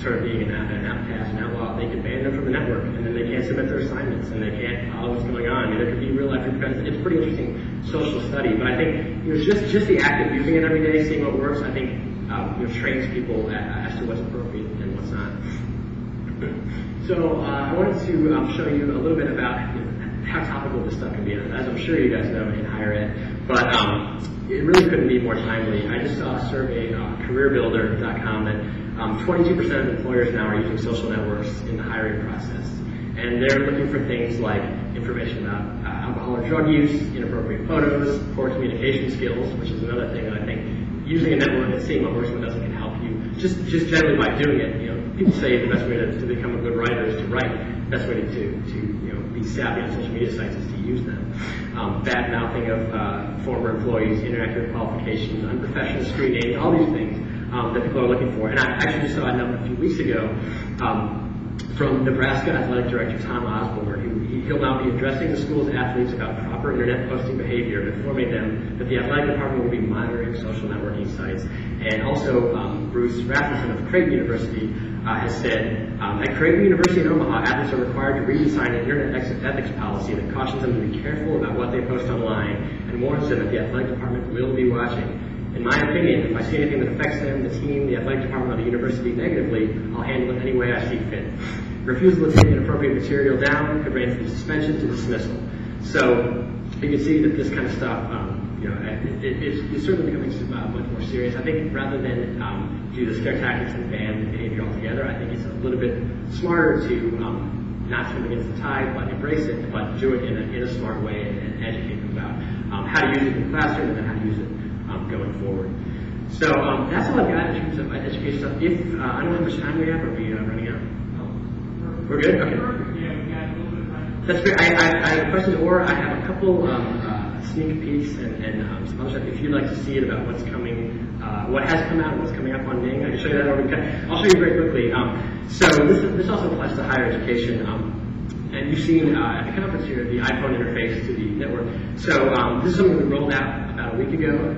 sort of being an outcast, an outlaw, they could ban them from the network, and then they can't submit their assignments, and they can't follow what's going on. There could be real life repercussions. It's a pretty interesting social study, but I think just the act of using it every day, seeing what works, I think trains people as to what's appropriate and what's not. So I wanted to show you a little bit about how topical this stuff can be, as I'm sure you guys know in higher ed, but it really couldn't be more timely. I just saw a survey on careerbuilder.com that 22% of employers now are using social networks in the hiring process. And they're looking for things like information about alcohol or drug use, inappropriate photos, poor communication skills, which is another thing that I think using a network and seeing what works and what doesn't can help you. Just generally by doing it, people say the best way to become a good writer is to write. The best way to be savvy on social media sites is to use them. Bad mouthing of former employees, inaccurate qualifications, unprofessional screening, all these things that people are looking for. And I actually just saw a note a few weeks ago from Nebraska Athletic Director Tom Osborne. He'll now be addressing the school's athletes about proper internet posting behavior and informing them that the athletic department will be monitoring social networking sites. And also, Bruce Rasmussen of Creighton University has said, at Creighton University in Omaha, athletes are required to redesign an internet ethics policy that cautions them to be careful about what they post online and warns them that the athletic department will be watching. In my opinion, if I see anything that affects them, the team, the athletic department, or the university negatively, I'll handle it any way I see fit. Refusal to take inappropriate material down could range from suspension to dismissal. So you can see that this kind of stuff, it's certainly becoming much more serious. I think rather than do the scare tactics and ban the behavior altogether, I think it's a little bit smarter to not swim against the tide, but embrace it, but do it in a smart way and educate them about how to use it in the classroom and then how to use it going forward. So that's all I've got in terms of education stuff. I don't know how much time we have. Are we running out? We're good? Okay. That's great. I have questions, or I have a couple sneak peeks and some other stuff. If you'd like to see it about what's coming, what has come out and what's coming up on Ning, I can show you that, or I'll show you very quickly. So this also applies to higher education. And you've seen at the conference here the iPhone interface to the network. So this is something we rolled out about a week ago.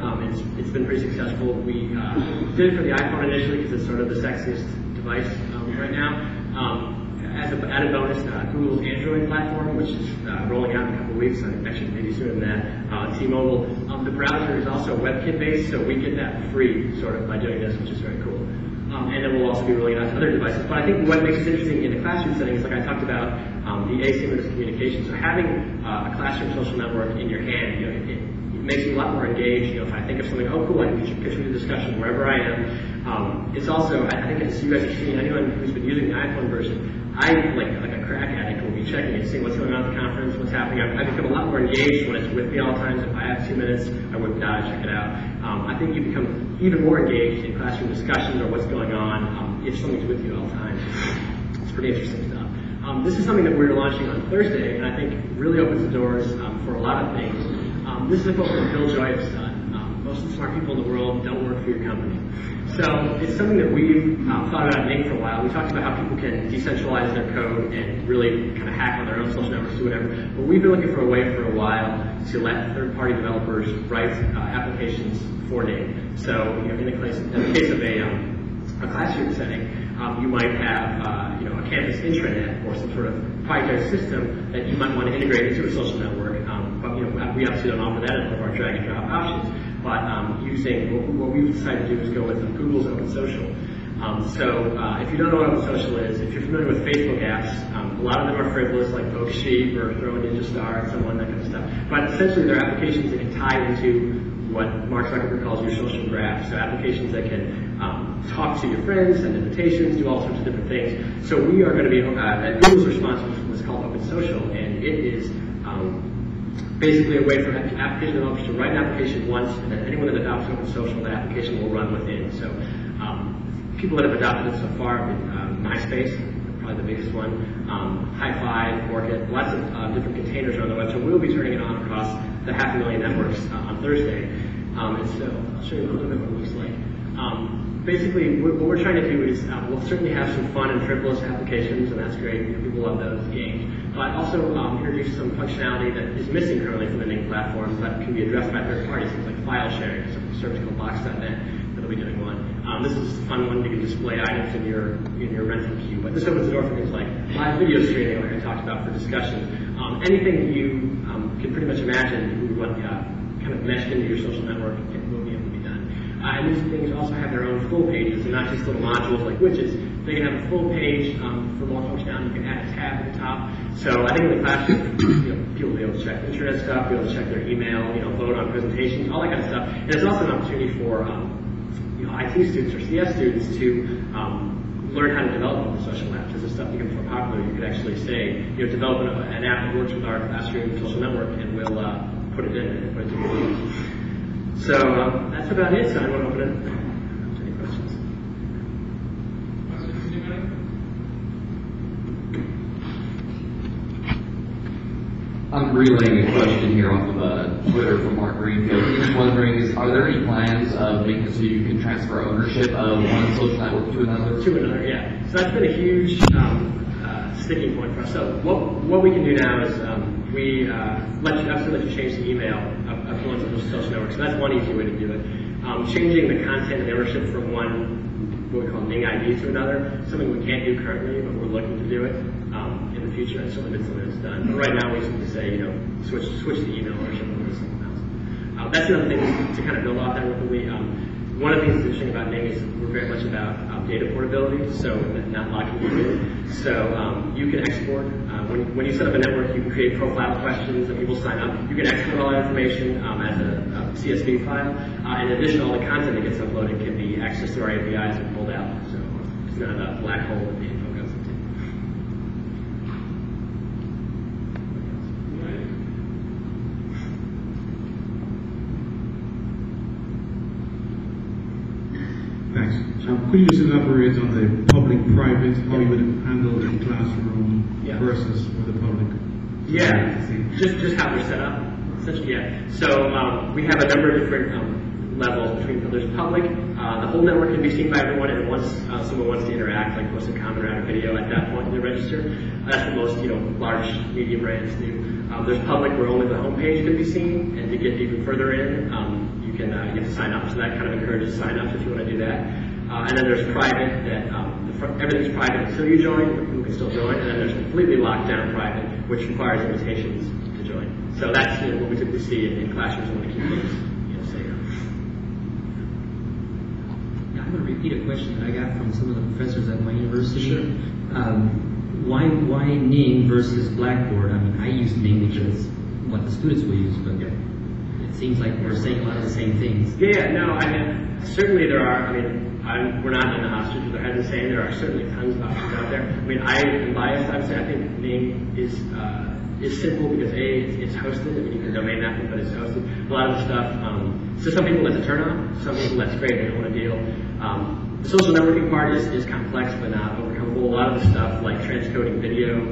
It's been pretty successful. We did it for the iPhone initially because it's sort of the sexiest device right now. As an added bonus, Google's Android platform, which is rolling out in a couple of weeks, actually maybe sooner than that, T-Mobile. The browser is also WebKit-based, so we get that free sort of by doing this, which is very cool. And then we'll also be rolling out to other devices. But I think what makes it interesting in the classroom setting is, like I talked about, the asynchronous communication. So having a classroom social network in your hand, it makes you a lot more engaged. If I think of something, oh cool, I can continue the discussion wherever I am. It's also, I think as you guys have seen, anyone who's been using the iPhone version, I, like a crack addict, will be checking and seeing what's going on at the conference, what's happening. I become a lot more engaged when it's with me all the time. So if I have 2 minutes, I would check it out. I think you become even more engaged in classroom discussions or what's going on if something's with you all the time. It's pretty interesting stuff. This is something that we're launching on Thursday, and I think really opens the doors for a lot of things. This is a quote from Bill Joy of Sun. Most of the smart people in the world don't work for your company. So it's something that we've thought about Ning for a while. We talked about how people can decentralize their code and really kind of hack on their own social networks, do whatever. But we've been looking for a way for a while to let third-party developers write applications for Ning. So in the case of a classroom setting, you might have a campus intranet or some sort of proprietary system that you might want to integrate into a social network. But we obviously don't offer that as one of our drag and drop options. But using what we've decided to do is go with Google's Open Social. If you don't know what Open Social is, if you're familiar with Facebook apps, a lot of them are frivolous, like Poke Sheep or Throw a Ninja Star and someone, that kind of stuff. But essentially, they're applications that can tie into what Mark Zuckerberg calls your social graph. So applications that can talk to your friends, send invitations, do all sorts of different things. So we are going to be, Google's response was what's called Open Social, and it is basically a way for application developers to write an application once, and then anyone that adopts Open Social, that application will run within. So people that have adopted it so far have been MySpace, probably the biggest one, Hi-Fi, Orchid, lots of different containers on the web. So we'll be turning it on across the 500,000 networks on Thursday. And so I'll show you a little bit what it looks like. Basically, what we're trying to do is we'll certainly have some fun and frivolous applications, and that's great. People love those games. But also introduce some functionality that is missing currently from the Ning platform that can be addressed by third parties, things like file sharing. There's a service called Box.net that'll be doing one. This is a fun one. You can display items in your rental queue. But this opens the door for things like live video streaming, like I talked about, for discussion. Anything you can pretty much imagine you want kind of meshed into your social network, it will be able to be done. And these things also have their own full pages, and not just little modules like widgets. They can have a full page for more functionality. You can add a tab at the top. So I think in the classroom, people will be able to check internet stuff, be able to check their email, vote on presentations, all that kind of stuff. And it's also an opportunity for IT students or CS students to learn how to develop the social apps. As this stuff becomes more popular, you could actually say, develop an app that works with our classroom social network, and we'll put it in and put it together. So that's about it. So I want to open it to any questions. I'm relaying a question here off of Twitter from Mark Greenfield. He's just wondering, are there any plans of making it so you can transfer ownership of one social network to another? To another, yeah. So that's been a huge sticking point for us. So what we can do now is we let you change the email of one of those social networks. So that's one easy way to do it. Changing the content and ownership from one, what we call Ning ID, to another, something we can't do currently, but we're looking to do it in the future. It's certainly been something that's done. But right now we simply say, switch the email ownership over to someone else. That's another thing to kind of build off that real quickly. One of the things that's interesting about Ning is we're very much about data portability, so not locking you in. So you can export. When you set up a network, you can create profile questions and people sign up. You can export all that information as a CSV file. In addition, all the content that gets uploaded can be accessed through our APIs and pulled out. So it's not a black hole that the info goes into. Thanks. Could you just elaborate on the public-private, how you would handle the classroom versus with the public? Yeah, just how they're set up. Essentially, yeah. So we have a number of different levels between. There's public. The whole network can be seen by everyone, and once someone wants to interact, like post a comment or add a video, at that point they register. That's what most large media brands do. There's public, where only the homepage can be seen, and to get even further in, you have to sign up. So that kind of encourages sign-ups if you want to do that. And then there's private, that everything's private until you join, but people can still join. And then there's completely locked down private, which requires invitations to join. So that's what we typically see in classrooms when we keep things safe. I'm going to repeat a question that I got from some of the professors at my university. Sure. Why Ning versus Blackboard? I mean, I use Ning because what the students will use, but it seems like we're saying a lot of the same things. Yeah, no, I mean, certainly there are. We're not in the hostage of their head and saying there are certainly tons of options out there. I mean, I am biased. I would say I think Ning is simple because it's hosted. I mean, you can domain name it, but it's hosted. A lot of the stuff. So some people that's a turn on. Some people that's great. They don't want to deal. The social networking part is complex but not overcomable. A lot of the stuff like transcoding video,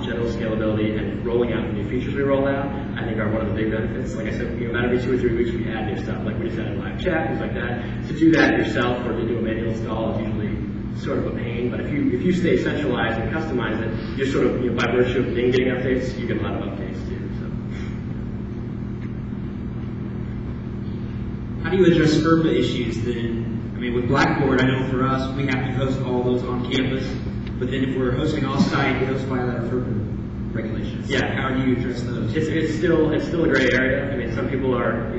general scalability, and rolling out the new features we roll out, I think are one of the big benefits. Like I said, about every 2 or 3 weeks we add new stuff, like we just added live chat, things like that. To do that yourself or to do a manual install is usually sort of a pain, but if you stay centralized and customize it, you're sort of, by virtue of Ning getting updates, you get a lot of updates too. So. How do you address FERPA issues then? I mean, with Blackboard, I know for us, we have to host all those on campus, but then if we're hosting off-site, those violate our FERPA regulations. Yeah. How do you address those? It's still a gray area. I mean, some people are,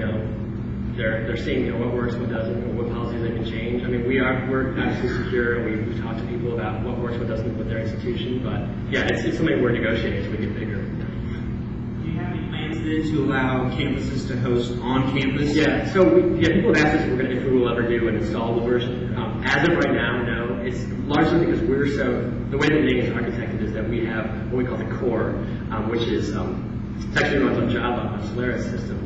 they're seeing what works, what doesn't, and what policies they can change. I mean, we're obviously secure, and we've talked to people about what works, what doesn't with their institution. But yeah, it's something we're negotiating as we get bigger. Do you have any plans then to allow campuses to host on campus? Yeah. So people have asked us if we will ever do an installable version. As of right now, no. It's largely because the way the Ning is architected is that we have what we call the core, which is it's actually runs on Java, on Solaris system.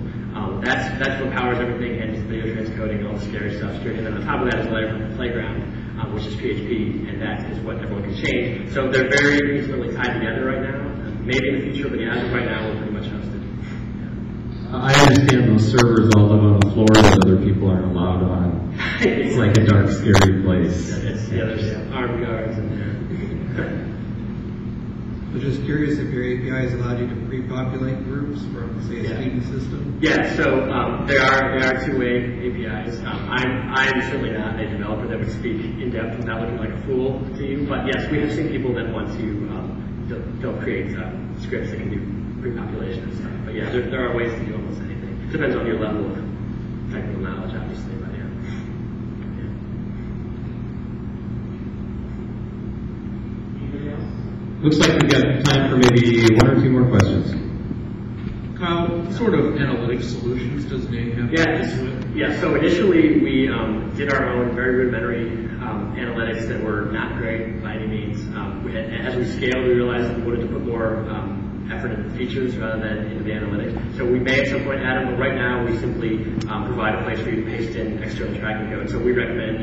That's what powers everything, and video transcoding and all the scary stuff. And then on top of that is a layer from the playground, which is PHP, and that is what everyone can change. So they're very intimately tied together right now. Maybe in the future, but yeah, as of right now, we're pretty much hosted. I understand those servers all live on the floor that other people aren't allowed on. It's like a dark, scary place. There's armed guards in there. I was just curious if your APIs allowed you to pre-populate groups from, say, a student system? Yeah, so there are two-way APIs. I'm certainly not a developer that would speak in depth without looking like a fool to you, but yes, we have seen people that want to they'll create scripts that can do pre-population and stuff. But yeah, there are ways to do almost anything. It depends on your level of technical knowledge, obviously, but yeah. Looks like we've got time for maybe one or two more questions. Kyle, what sort of analytics solutions does Ning have? Yeah. So initially we did our own very rudimentary analytics that were not great by any means. As we scaled, we realized that we wanted to put more effort into the features rather than into the analytics. So we may at some point add them, but right now we simply provide a place for you to paste in external tracking code. So we recommend,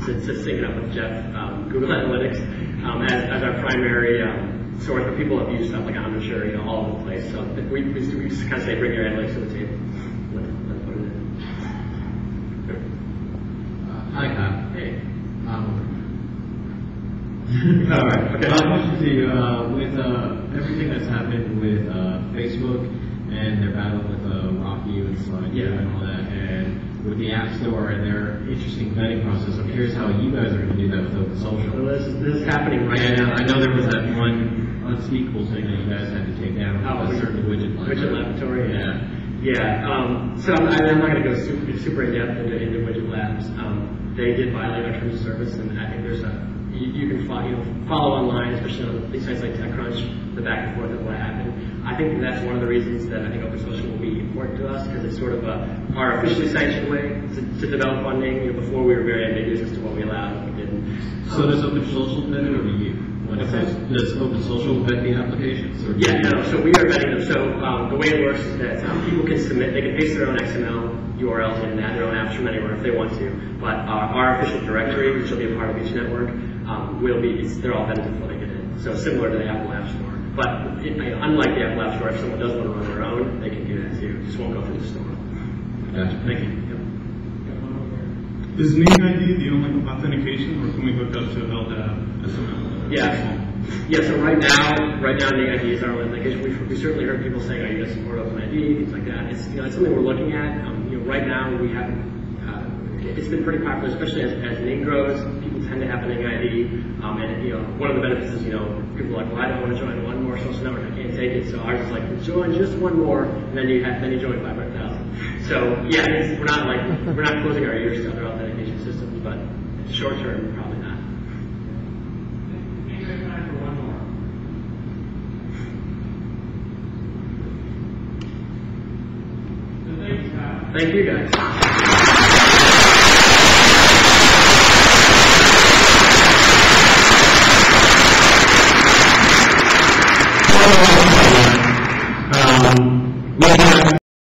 to sync it up with Jeff, Google Analytics as our primary source, but people have used stuff like I'm sure, all over the place. So we just kind of say, bring your analytics to the table. Let's put it in. Hi, Kyle. Hey. All right. Okay. My question to you, with everything that's happened with Facebook and their battle with Rocky and SlideU and all that, and with the App Store and their interesting vetting process, I'm curious how you guys are going to do that with Open Social. So this is happening right now. I know there was that one unspeakable thing that you guys had to take down. A certain widget laboratory. Yeah. So I'm not going to go super in depth into widget labs. They did violate our terms of service, and I think there's you can follow online, especially on these sites like TechCrunch, the back and forth of what happened. I think that's one of the reasons that I think Open Social will be important to us, because it's sort of our officially sanctioned way to develop funding. Before we were very ambiguous as to what we allowed and what we didn't. So does Open Social vet it, or do you? Does Open Social vet the applications? Or so we are vetting them. So the way it works is that people can submit, they can paste their own XML URLs in and add their own apps from anywhere if they want to. But our official directory, which will be a part of each network, they're all vetted before they get in. So similar to the Apple App Store. But unlike the Apple App Store, if someone does want to run their own, they can do that too. Just won't go through the store. Gotcha. Thank you. Is Ning ID the only authentication, or can we hook up to LDAP? Yeah. So right now, Ning ID is our only authentication. We certainly heard people saying, "Are you going to support OpenID?" Things like that. It's something we're looking at. Right now we haven't. It's been pretty popular, especially as Ning grows. People tend to have a Ning ID, and one of the benefits is people are like, well, I don't want to join one more social network. I can't take it. So ours is like, join just one more, and then you join 500,000. So yeah, we're not closing our ears to other authentication systems, but short term, probably not. Thank you, guys.